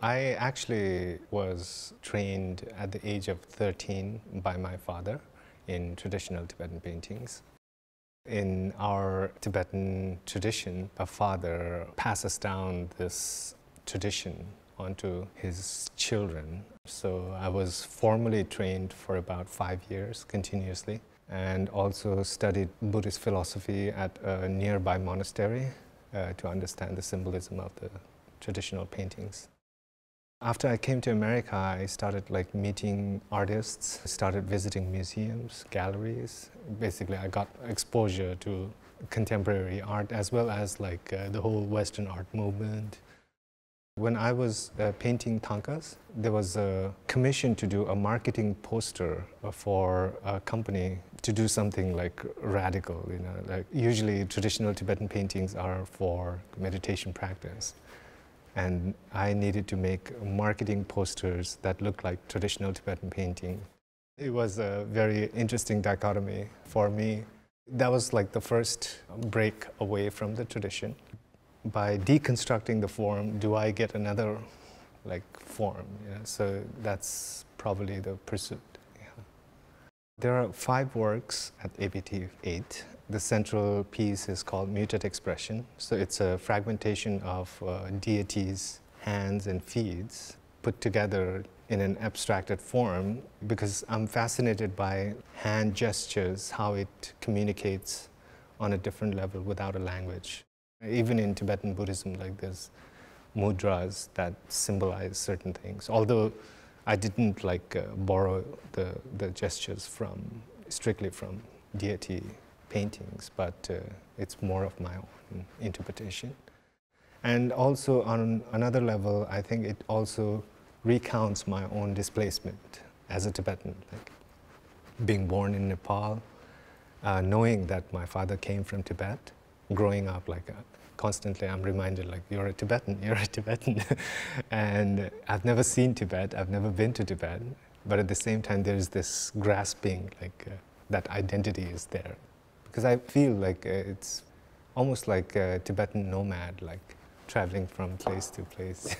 I actually was trained at the age of 13 by my father in traditional Tibetan paintings. In our Tibetan tradition, a father passes down this tradition onto his children. So I was formally trained for about 5 years continuously, and also studied Buddhist philosophy at a nearby monastery to understand the symbolism of the traditional paintings. After I came to America, I started meeting artists, started visiting museums, galleries. Basically, I got exposure to contemporary art as well as the whole Western art movement. When I was painting thangkas, there was a commission to do a marketing poster for a company to do something radical. Usually traditional Tibetan paintings are for meditation practice. And I needed to make marketing posters that looked like traditional Tibetan painting. It was a very interesting dichotomy for me. That was the first break away from the tradition. By deconstructing the form, do I get another form? So that's probably the pursuit. Yeah. There are 5 works at ABT 8. The central piece is called Muted Expression. So it's a fragmentation of deities' hands and feet put together in an abstracted form because I'm fascinated by hand gestures, how it communicates on a different level without a language. Even in Tibetan Buddhism, there's mudras that symbolize certain things. Although I didn't borrow the gestures strictly from deity paintings, but it's more of my own interpretation. And also on another level, I think it also recounts my own displacement as a Tibetan. Being born in Nepal, knowing that my father came from Tibet, growing up constantly I'm reminded you're a Tibetan, you're a Tibetan. And I've never seen Tibet, I've never been to Tibet, but at the same time there's this grasping that identity is there. Because I feel it's almost like a Tibetan nomad, traveling from place to place.